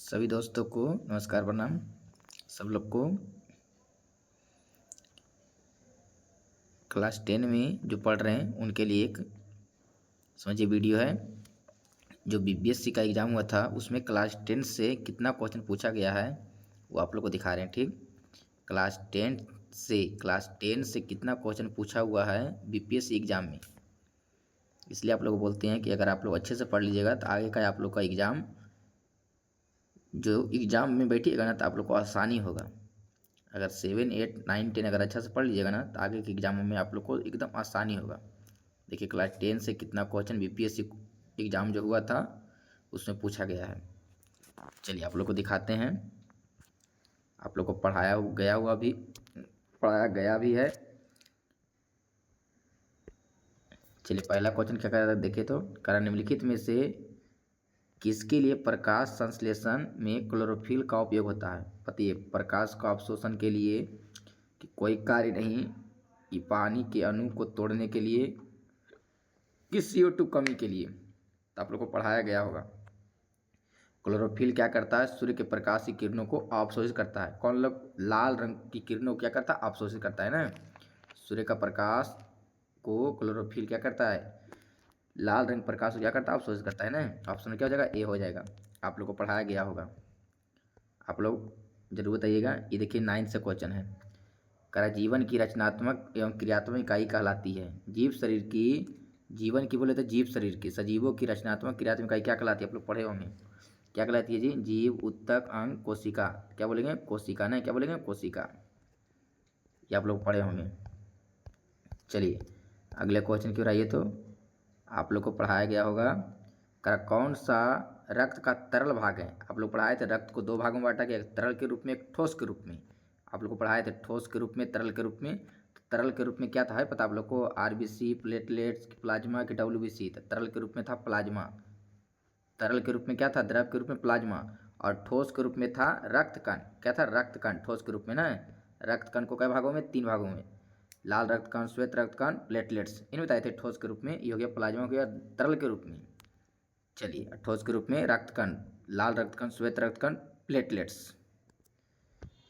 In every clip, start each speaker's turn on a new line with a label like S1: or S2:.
S1: सभी दोस्तों को नमस्कार प्रणाम। सब लोग को क्लास 10 में जो पढ़ रहे हैं उनके लिए एक समझिए वीडियो है। जो बीपीएससी का एग्ज़ाम हुआ था उसमें क्लास 10 से कितना क्वेश्चन पूछा गया है वो आप लोग को दिखा रहे हैं। ठीक, क्लास 10 से कितना क्वेश्चन पूछा हुआ है बीपीएससी एग्ज़ाम में। इसलिए आप लोग बोलते हैं कि अगर आप लोग अच्छे से पढ़ लीजिएगा तो आगे का आप लोग का एग्ज़ाम जो एग्ज़ाम में बैठिएगा ना तो आप लोग को आसानी होगा। अगर 7, 8, 9, 10 अगर अच्छा से पढ़ लीजिएगा ना तो आगे के एग्जामों में आप लोग को एकदम आसानी होगा। देखिए क्लास 10 से कितना क्वेश्चन बीपीएससी एग्ज़ाम जो हुआ था उसमें पूछा गया है। चलिए आप लोग को दिखाते हैं। आप लोग को पढ़ाया गया भी है। चलिए पहला क्वेश्चन क्या कह रहा था देखिए तो कह निम्नलिखित में से किसके लिए प्रकाश संश्लेषण में क्लोरोफिल का उपयोग होता है। बताइए प्रकाश का अवशोषण के लिए कि कोई कार्य नहीं, कि पानी के अणु को तोड़ने के लिए, कि CO2 कमी के लिए। तो आप लोग को पढ़ाया गया होगा। क्लोरोफिल क्या करता है, सूर्य के प्रकाश की किरणों को अवशोषित करता है। कौन लोग लाल रंग की किरणों को क्या करता है, अवशोषित करता है ना। सूर्य का प्रकाश को क्लोरोफिल क्या करता है, लाल रंग प्रकाश को क्या करता है, अवशोषित करता है ना। ऑप्शन क्या हो जाएगा, ए हो जाएगा। आप लोग को पढ़ाया गया होगा, आप लोग जरूर बताइएगा। ये देखिए 9 से क्वेश्चन है। करा जीवन की रचनात्मक एवं क्रियात्मक इकाई कहलाती है। जीव शरीर की, जीवन की बोले तो जीव शरीर की, सजीवों की रचनात्मक क्रियात्मक इकाई क्या कहलाती है, आप लोग पढ़े होंगे। क्या कहलाती है जी, जीव, उत्तक, अंग, कोशिका। क्या बोलेंगे, कोशिका ना, क्या बोलेंगे, कोशिका। ये आप लोग पढ़े होंगे। चलिए अगले क्वेश्चन की ओर आइए तो आप लोग को पढ़ाया गया होगा। कौन सा रक्त का तरल भाग है। आप लोग पढ़ाए थे रक्त को 2 भागों में बांटा गया, एक तरल के रूप में, एक ठोस के रूप में। आप लोग को पढ़ाए थे ठोस के रूप में, तरल के रूप में। तो तरल के रूप में क्या था है पता आप लोग को, RBC, प्लेटलेट्स, प्लाज्मा कि WBC। तो तरल के रूप में था प्लाज्मा। तरल के रूप में क्या था, द्रव के रूप में प्लाज्मा। और ठोस के रूप में था रक्त कण। क्या था, रक्त कण। ठोस के रूप में ना, रक्त कण को कई भागों में, 3 भागों में, लाल रक्त कण, श्वेत रक्त कण, प्लेटलेट्स, इन बताए थे ठोस के रूप में। ये हो गया प्लाज्मा, हो गया तरल के रूप में। चलिए ठोस के रूप में रक्त कण, लाल रक्त कण, श्वेत रक्त कण, प्लेटलेट्स।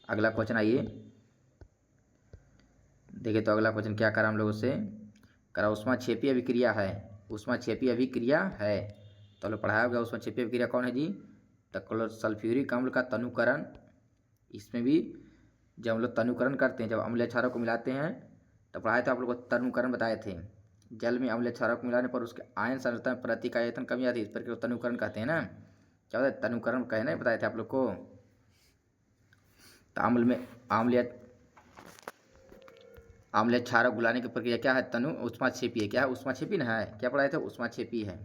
S1: अगला क्वेश्चन आइए देखिए तो अगला क्वेश्चन क्या करा हम लोगों से, करा ऊष्माक्षेपीय अभिक्रिया है। ऊष्माक्षेपीय अभिक्रिया है तो लोग पढ़ाया होगा। ऊष्माक्षेपीय अभिक्रिया कौन है जी, तो सल्फ्यूरिक अम्ल का तनुकरण। इसमें भी जब हम लोग तनुकरण करते हैं, जब अम्लीय क्षारों को मिलाते हैं तो पढ़ाए थे आप लोग को, तनुकरण बताए थे। जल में अम्लीय क्षारों को मिलाने पर उसके आयन सांद्रता में प्रति इकाई आयतन कमी आती है, इस पर तनुकरण कहते हैं ना। क्या होता है, तनुकरण कहना बताए थे आप लोग को। तो अम्लीय क्षारक बुलाने की प्रक्रिया क्या है, तनु ऊष्माक्षेपी है। क्या है, ऊष्माक्षेपी ना है। क्या पढ़ाए थे, ऊष्माक्षेपी है।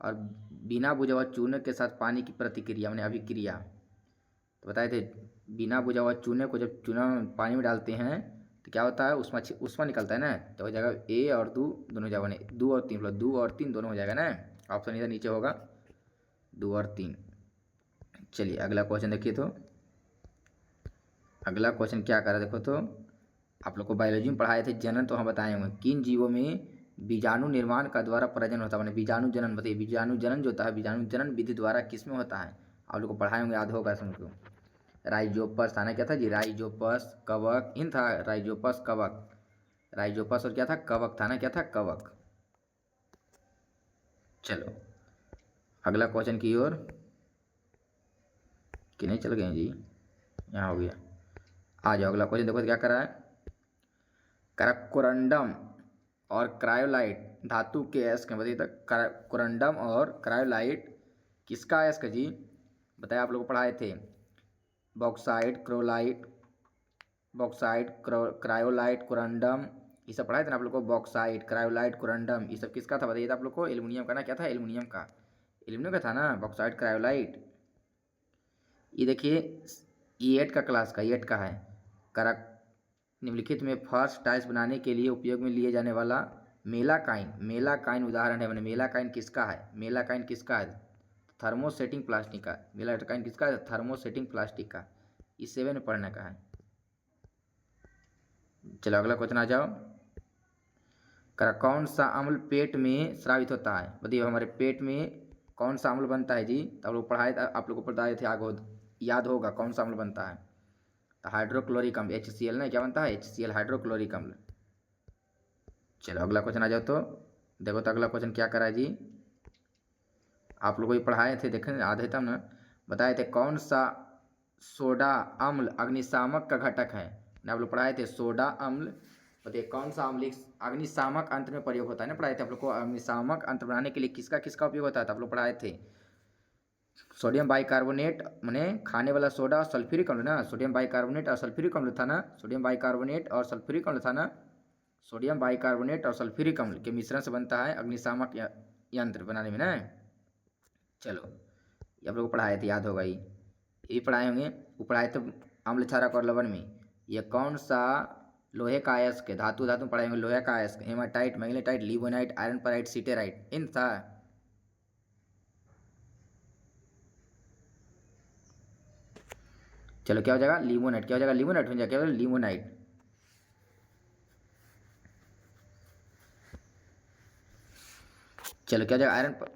S1: और बिना बुझा हुआ चूने के साथ पानी की प्रतिक्रिया मैंने अभिक्रिया, तो बताए थे बिना बुझा हुआ चूने को जब चूना पानी में डालते हैं तो क्या होता है, उष्मा निकलता है ना। तो हो जाएगा ए और दो दोनों हो जाएगा, 2 और 3 मतलब 2 और 3 दोनों हो जाएगा ना। ऑप्शन इधर नीचे होगा 2 और 3। चलिए अगला क्वेश्चन देखिए तो अगला क्वेश्चन क्या कर रहा है देखो तो, आप लोग को बायोलॉजी में पढ़ाए थे जनन, तो हम बताए होंगे किन जीवों में बीजाणु निर्माण का द्वारा प्रजनन होता है। मैंने बीजाणु जनन बताइए, बीजाणु जनन जो होता है, बीजाणु जनन विधि द्वारा किस में होता है। आप लोग को पढ़ाए होंगे, याद होगा समझो। राइजोपस था ना, क्या था जी, राइजोपस, कवक, इन था राइजोपस, कवक। राइजोपस और क्या था, कवक था ना, क्या था, कवक। चलो अगला क्वेश्चन की ओर, कि नहीं चल गए जी, यहाँ हो गया। आ जाओ अगला क्वेश्चन देखो क्या कर रहा है। कोरंडम और क्रायोलाइट धातु के अयस्क बताइए। तो कोरंडम और क्रायोलाइट किसका अयस्क जी, बताया आप लोग को पढ़ाए थे। बॉक्साइट, क्रायोलाइट, कोरंडम, ये सब पढ़ाए थे ना आप लोग को। बॉक्साइट, क्रायोलाइट, कोरंडम, ये सब किसका था बताइए आप लोग को, एल्युमिनियम का ना। क्या था, एल्युमिनियम का। एल्युमिनियम का था ना बॉक्साइट, क्रायोलाइट। ये देखिए ये 8 का क्लास का, 8 का है। करा निम्नलिखित में फर्श टाइल्स बनाने के लिए उपयोग में लिए जाने वाला मेलाकाइन उदाहरण है। मैंने मेलाकाइन किसका है, मेलाकाइन किसका है, थर्मोसेटिंग प्लास्टिक का। मेलाकाइन किसका है, थर्मोसेटिंग प्लास्टिक का। इस 7 में पढ़ने का है। चलो अगला क्वेश्चन आ जाओ। कौन सा अम्ल पेट में स्रावित होता है, बताइए हमारे पेट में कौन सा अम्ल बनता है जी? तो आप लोग पढ़ाए, आप लोग को पढ़ाए थे आगे, याद होगा कौन सा अम्ल बनता है? तो हाइड्रोक्लोरिक अम्ल, HCl ना, क्या बनता है? HCl, हाइड्रोक्लोरिक अम्ल। चलो अगला क्वेश्चन आ जाओ तो देखो, तो अगला क्वेश्चन क्या करा है जी? आप लोग को ही पढ़ाए थे, देखें आधे तब ना, बताए थे कौन सा सोडा अम्ल अग्निशामक का घटक है ना, आप लोग पढ़ाए थे सोडा अम्ल। बताइए कौन सा अम्ल अग्निशामक अंत्र में प्रयोग होता है ना, पढ़ाए थे आप लोग को। अग्निशामक अंत्र बनाने के लिए किसका किसका उपयोग होता है, तो आप लोग पढ़ाए थे सोडियम बाइकार्बोनेट, माने खाने वाला सोडा और सल्फ्यूरिक अम्ल ना, सोडियम बाइकार्बोनेट और सल्फ्यूरिक अम्ल था ना, सोडियम बाइकार्बोनेट और सल्फ्यूरिक अम्ल था ना, सोडियम बाइकार्बोनेट और सल्फ्यूरिक अम्ल के मिश्रण से बनता है अग्निशामक यंत्र बनाने में ना। चलो ये आप लोग को पढ़ाए थे, याद होगा ये पढ़ाए होंगे। वो पढ़ाए थे अम्ल क्षारक और लवण में ये कौन सा लोहे का अयस्क, धातु धातु पढ़ाए होंगे, लोहे का अयस्क, हेमाटाइट, मैग्नेटाइट, लिबोनाइट, आयरन पेराइट, सिटेराइट, इन था। चलो क्या हो जाएगा? लिमोनाइट। क्या हो जाएगा? लिमोनाइट हो जाएगा। क्या हो जाएगा? लिमोनाइट। चलो क्या हो जाएगा?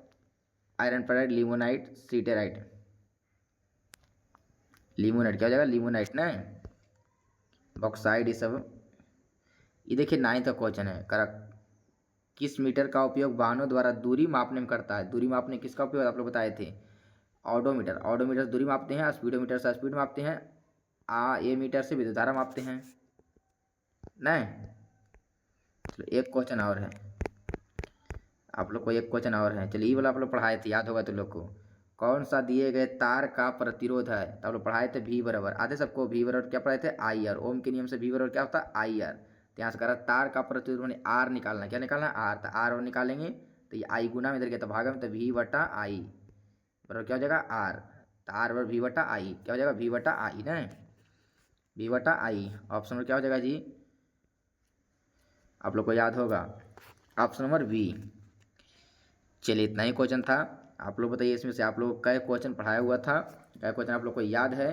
S1: Iron pyrite, limonite, siderite, limonite. क्या हो जाएगा? लिमोनाइट ना, बॉक्साइड, ये सब। ये देखिए 9th का क्वेश्चन है, करेक्ट। किस मीटर का उपयोग वाहनों द्वारा दूरी मापने में करता है? दूरी मापने किसका उपयोग आप लोग बताए थे? ऑडोमीटर। ऑडोमीटर दूरी मापते हैं, स्पीडोमीटर से स्पीड मापते हैं, ए मीटर से विद्युत धारा मापते हैं नहीं। चलो एक क्वेश्चन और है, आप लोग को एक क्वेश्चन और है। चलिए ये वाला आप लोग पढ़ाए थे, याद होगा तुम लोग को। कौन सा दिए गए तार का प्रतिरोध है? तो आप लोग पढ़ाए थे V बराबर, आधे सबको V बराबर क्या पढ़ाए थे? IR। ओम के नियम से V बराबर क्या होता है? IR। तो यहाँ से कह रहा तार का प्रतिरोध मैंने R निकालना, क्या निकालना? R। तो R और निकालेंगे तो ये I गुना में इधर गया तो भागा में, तो V बटा I बराबर क्या हो जाएगा? R। तो R बराबर V बटा I, क्या हो जाएगा? V बटा I ना, V बटा I। ऑप्शन नंबर क्या हो जाएगा जी? आप लोग को याद होगा ऑप्शन नंबर V। चलिए इतना ही क्वेश्चन था। आप लोग बताइए इसमें से आप लोग कै क्वेश्चन पढ़ाया हुआ था, कै क्वेश्चन आप लोग को याद है?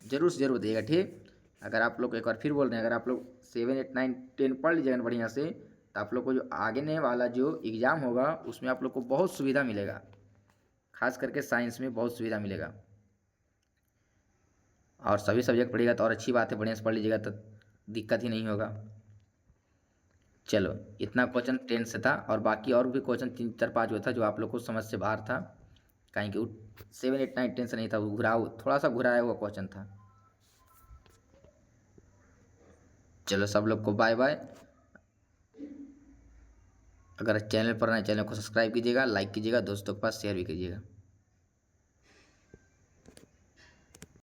S1: जरूर से जरूर दिएगा, ठीक। अगर आप लोग एक बार फिर बोल रहे हैं, अगर आप लोग 7, 8, 9, 10 पढ़ लीजिएगा बढ़िया से, तो आप लोग को जो आगे वाला जो एग्ज़ाम होगा उसमें आप लोग को बहुत सुविधा मिलेगा, खास करके साइंस में बहुत सुविधा मिलेगा। और सभी सब्जेक्ट पढ़िएगा तो और अच्छी बात है, बढ़िया से पढ़ लीजिएगा तो दिक्कत ही नहीं होगा। चलो इतना क्वेश्चन 10 से था, और बाकी और भी क्वेश्चन 3, 4, 5 हुआ था जो आप लोग को समझ से बाहर था, कहीं कि 7, 8, 9, 10 से नहीं था, वो थोड़ा सा घुराया हुआ क्वेश्चन था। चलो सब लोग को बाय बाय। अगर चैनल पर नए, चैनल को सब्सक्राइब कीजिएगा, लाइक कीजिएगा, दोस्तों के पास शेयर भी कीजिएगा।